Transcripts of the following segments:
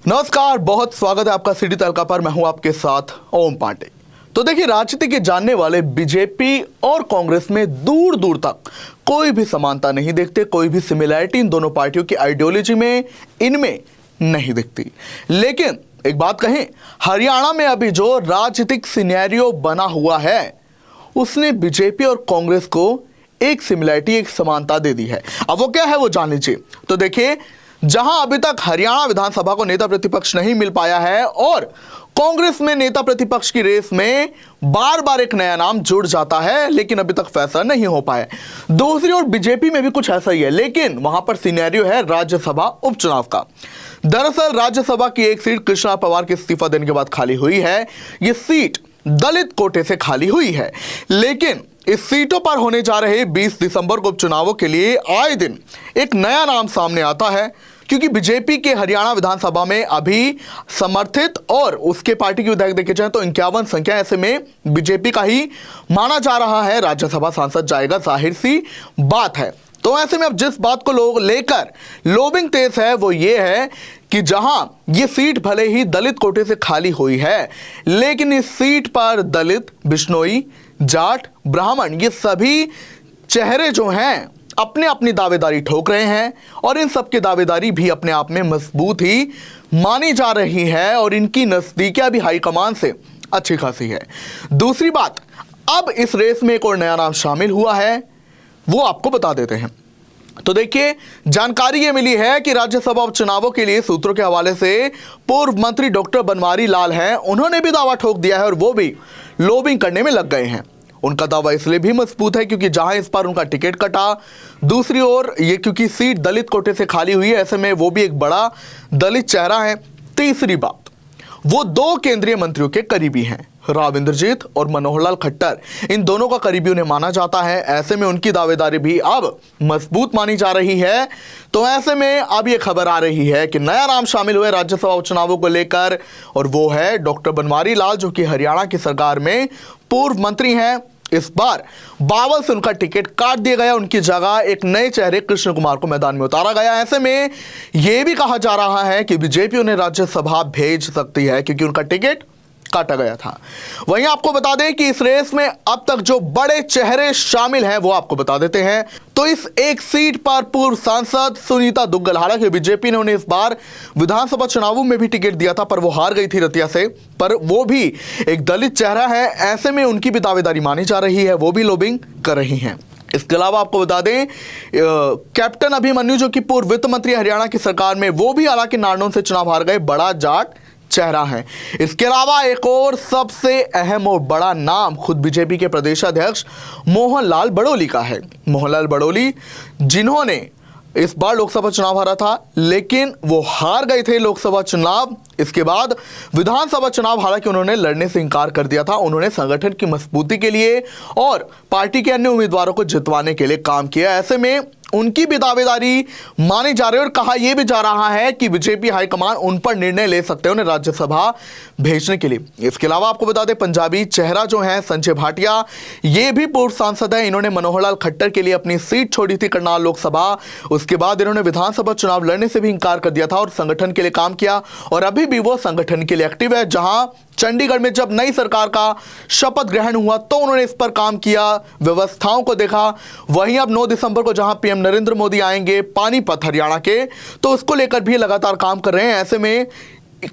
नमस्कार, बहुत स्वागत है आपका सिटी तहलका पर। मैं हूं आपके साथ ओम पांडे। तो देखिए, राजनीति के जानने वाले बीजेपी और कांग्रेस में दूर दूर तक कोई भी समानता नहीं देखते, कोई भी सिमिलैरिटी इन दोनों पार्टियों की आइडियोलॉजी में इनमें नहीं दिखती। लेकिन एक बात कहें, हरियाणा में अभी जो राजनीतिक सिनेरियो बना हुआ है उसने बीजेपी और कांग्रेस को एक सिमिलैरिटी, एक समानता दे दी है। अब वो क्या है वो जान लीजिए। तो देखिए, जहां अभी तक हरियाणा विधानसभा को नेता प्रतिपक्ष नहीं मिल पाया है और कांग्रेस में नेता प्रतिपक्ष की रेस में बार बार एक नया नाम जुड़ जाता है, लेकिन अभी तक फैसला नहीं हो पाया। दूसरी ओर बीजेपी में भी कुछ ऐसा ही है, लेकिन वहां पर सिनेरियो है राज्यसभा उपचुनाव का। दरअसल राज्यसभा की एक सीट कृष्णा पवार के इस्तीफा देने के बाद खाली हुई है। यह सीट दलित कोटे से खाली हुई है, लेकिन इस सीटों पर होने जा रहे 20 दिसंबर को उपचुनावों के लिए आए दिन एक नया नाम सामने आता है, क्योंकि बीजेपी के हरियाणा विधानसभा में अभी समर्थित और उसके पार्टी की विधायक देखे जाए तो 51 संख्या, ऐसे में बीजेपी का ही माना जा रहा है राज्यसभा सांसद जाएगा, जाहिर सी बात है। तो ऐसे में अब जिस बात को लोग लेकर लोबिंग तेज है वो ये है कि जहां ये सीट भले ही दलित कोटे से खाली हुई है, लेकिन इस सीट पर दलित, बिश्नोई, जाट, ब्राह्मण, ये सभी चेहरे जो हैं अपने अपनी दावेदारी ठोक रहे हैं और इन सब की दावेदारी भी अपने आप में मजबूत ही मानी जा रही है और इनकी नजदीकियां भी हाईकमान से अच्छी खासी है। दूसरी बात, अब इस रेस में एक और नया नाम शामिल हुआ है, वो आपको बता देते हैं। तो देखिए, जानकारी ये मिली है कि राज्यसभा उपचुनावों के लिए सूत्रों के हवाले से पूर्व मंत्री डॉक्टर बनवारी लाल हैं, उन्होंने भी दावा ठोक दिया है और वो भी लॉबिंग करने में लग गए हैं। उनका दावा इसलिए भी मजबूत है क्योंकि जहां इस बार उनका टिकट कटा, दूसरी ओर ये क्योंकि सीट दलित कोटे से खाली हुई है, ऐसे में वो भी एक बड़ा दलित चेहरा है। तीसरी बात, वो दो केंद्रीय मंत्रियों के करीबी हैं, राव इंद्रजीत और मनोहर लाल खट्टर। इन दोनों का करीबी उन्हें माना जाता है, ऐसे में उनकी दावेदारी भी अब मजबूत मानी जा रही है। तो ऐसे में अब यह खबर आ रही है कि नया नाम शामिल हुए राज्यसभा उपचुनावों को लेकर, और वो है डॉक्टर बनवारी लाल, जो कि हरियाणा की सरकार में पूर्व मंत्री हैं। इस बार बावल से उनका टिकट काट दिया गया, उनकी जगह एक नए चेहरे कृष्ण कुमार को मैदान में उतारा गया। ऐसे में यह भी कहा जा रहा है कि बीजेपी उन्हें राज्यसभा भेज सकती है क्योंकि उनका टिकट काटा गया था। वहीं आपको बता दें कि इस रेस में अब तक जो बड़े चेहरे शामिल हैं वो आपको बता देते हैं। तो इस एक सीट पर पूर्व सांसद सुनीता दुग्गल, हालांकि बीजेपी ने उन्हें इस बार विधानसभा चुनावों में भी टिकट दिया था पर वो हार गई थी रतिया से, पर वो भी एक दलित चेहरा है, ऐसे में उनकी भी दावेदारी मानी जा रही है, वो भी लॉबिंग कर रही हैं। इसके अलावा आपको बता दें, कैप्टन अभिमन्यु जो कि पूर्व वित्त मंत्री हरियाणा की सरकार में, वो भी हालांकि नारनौल से चुनाव हार गए, बड़ा जाट चेहरा है। इसके अलावा एक और सबसे अहम और बड़ा नाम खुद बीजेपी के प्रदेश अध्यक्ष मोहन लाल बड़ोली का है। मोहन लाल बड़ोली, जिन्होंने इस बार लोकसभा चुनाव हारा था, लेकिन वो हार गए थे लोकसभा चुनाव। इसके बाद विधानसभा चुनाव हालांकि उन्होंने लड़ने से इंकार कर दिया था। उन्होंने संगठन की मजबूती के लिए और पार्टी के अन्य उम्मीदवारों को जितवाने के लिए काम किया। ऐसे में उनकी भी दावेदारी मानी जा रही है और कहा यह भी जा रहा है कि बीजेपी हाईकमान उन पर निर्णय ले सकते हैं उन्हें राज्यसभा भेजने के लिए। इसके अलावा आपको बता दें, पंजाबी चेहरा जो है संजय भाटिया, ये भी पूर्व सांसद है। इन्होंने मनोहर लाल खट्टर के लिए अपनी सीट छोड़ी थी करनाल लोकसभा, उसके बाद इन्होंने विधानसभा चुनाव लड़ने से भी इंकार कर दिया था और संगठन के लिए काम किया और अभी भी वो संगठन के लिए एक्टिव है। जहां चंडीगढ़ में जब नई सरकार का शपथ ग्रहण हुआ तो उन्होंने इस पर काम किया, व्यवस्थाओं को देखा। वहीं अब 9 दिसंबर को जहां पीएम नरेंद्र मोदी आएंगे पानीपत हरियाणा के, तो उसको लेकर भी लगातार काम कर रहे हैं। ऐसे में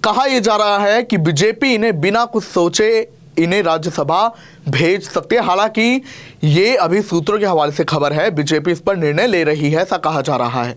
कहा यह जा रहा है कि बीजेपी इन्हें बिना कुछ सोचे इन्हें राज्यसभा भेज सकते हैं। हालांकि ये अभी सूत्रों के हवाले से खबर है, बीजेपी इस पर निर्णय ले रही है, ऐसा कहा जा रहा है।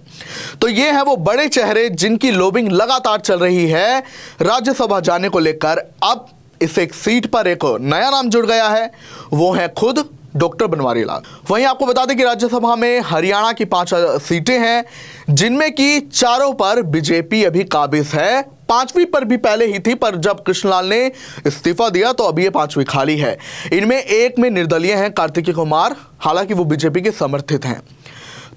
तो ये है वो बड़े चेहरे जिनकी लॉबिंग लगातार चल रही है राज्यसभा जाने को लेकर। अब इस एक सीट पर एक नया नाम जुड़ गया है, वो है खुद डॉक्टर बनवारी लाल। वहीं आपको बता दें कि राज्यसभा में हरियाणा की 5 सीटें हैं, जिनमें की 4 पर बीजेपी अभी काबिज है। 5वीं पर भी पहले ही थी, पर जब कृष्णलाल ने इस्तीफा दिया तो अभी ये 5वीं खाली है। इनमें एक में निर्दलीय हैं कार्तिकेय कुमार, हालांकि वो बीजेपी के समर्थित हैं।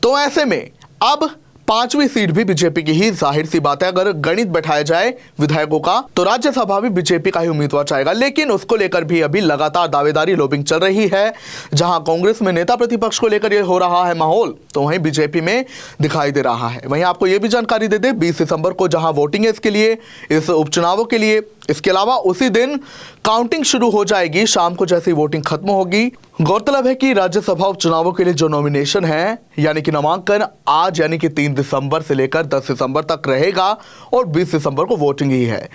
तो ऐसे में अब 5वीं सीट भी बीजेपी की ही। जाहिर सी बात है, अगर गणित बैठाया जाए विधायकों का तो राज्यसभा भी बीजेपी का ही उम्मीदवार चाहेगा। लेकिन उसको लेकर भी अभी लगातार दावेदारी लॉबिंग चल रही है। जहां कांग्रेस में नेता प्रतिपक्ष को लेकर यह हो रहा है माहौल, तो वहीं बीजेपी में दिखाई दे रहा है। वहीं आपको यह भी जानकारी दे दे, 20 दिसंबर को जहां वोटिंग है इसके लिए, इस उपचुनावों के लिए, इसके अलावा उसी दिन काउंटिंग शुरू हो जाएगी शाम को जैसे ही वोटिंग खत्म होगी। गौरतलब है कि राज्यसभा उपचुनावों के लिए जो नॉमिनेशन है यानी कि नामांकन आज यानी कि 3 दिसंबर से लेकर 10 दिसंबर तक रहेगा और 20 दिसंबर को वोटिंग ही है।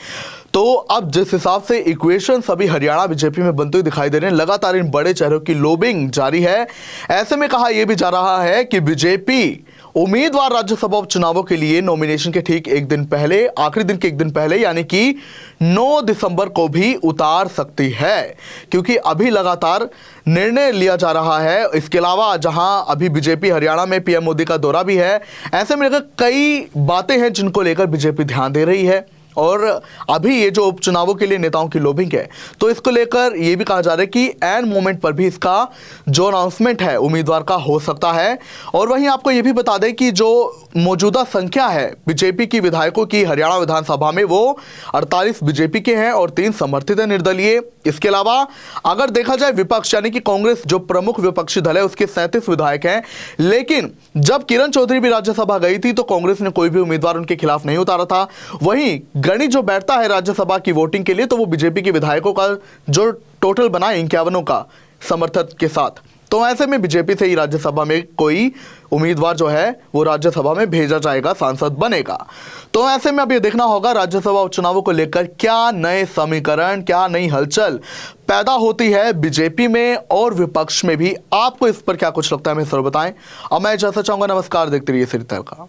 तो अब जिस हिसाब से इक्वेशन सभी हरियाणा बीजेपी में बनते हुए दिखाई दे रहे हैं, लगातार इन बड़े चेहरों की लॉबिंग जारी है। ऐसे में कहा यह भी जा रहा है कि बीजेपी उम्मीदवार राज्यसभा उपचुनावों के लिए नॉमिनेशन के ठीक एक दिन पहले, आखिरी दिन के एक दिन पहले यानी कि 9 दिसंबर को भी उतार सकती है, क्योंकि अभी लगातार निर्णय लिया जा रहा है। इसके अलावा जहां अभी बीजेपी हरियाणा में पीएम मोदी का दौरा भी है, ऐसे में कई बातें हैं जिनको लेकर बीजेपी ध्यान दे रही है। और अभी ये जो उपचुनावों के लिए नेताओं की लॉबिंग है, तो इसको लेकर ये भी कहा जा रहा है कि एन मोमेंट पर भी इसका जो अनाउंसमेंट है उम्मीदवार का हो सकता है। और वहीं आपको ये भी बता दें कि जो मौजूदा संख्या है बीजेपी की विधायकों की हरियाणा विधानसभा में, वो 48 बीजेपी के हैं और 3 समर्थित है निर्दलीय। इसके अलावा अगर देखा जाए विपक्ष यानी कि कांग्रेस जो प्रमुख विपक्षी दल है उसके 37 विधायक हैं। लेकिन जब किरण चौधरी भी राज्यसभा गई थी तो कांग्रेस ने कोई भी उम्मीदवार उनके खिलाफ नहीं उतारा था। वहीं गणित जो बैठता है राज्यसभा की वोटिंग के लिए, तो वो बीजेपी के विधायकों का जो टोटल बना 51 का समर्थन के साथ। तो ऐसे में बीजेपी से ही राज्यसभा में कोई उम्मीदवार जो है वो राज्यसभा में भेजा जाएगा, सांसद बनेगा। तो ऐसे में अब ये देखना होगा राज्यसभा उपचुनावों को लेकर क्या नए समीकरण, क्या नई हलचल पैदा होती है बीजेपी में और विपक्ष में भी। आपको इस पर क्या कुछ लगता है, हमें जरूर बताएं। अब मैं इजाजत चाहूंगा, नमस्कार, देखते रहिए सिटी तड़का।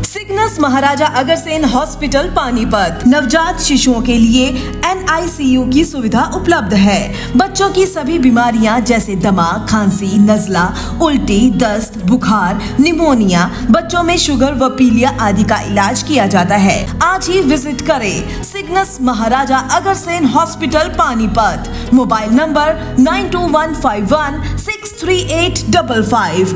सिग्नस महाराजा अग्रसेन हॉस्पिटल पानीपत नवजात शिशुओं के लिए NICU की सुविधा उपलब्ध है। बच्चों की सभी बीमारियां जैसे दमा, खांसी, नजला, उल्टी, दस्त, बुखार, निमोनिया, बच्चों में शुगर व पीलिया आदि का इलाज किया जाता है। आज ही विजिट करें Cygnus Maharaja Agrasen hospital Panipat. Mobile number 9215163855।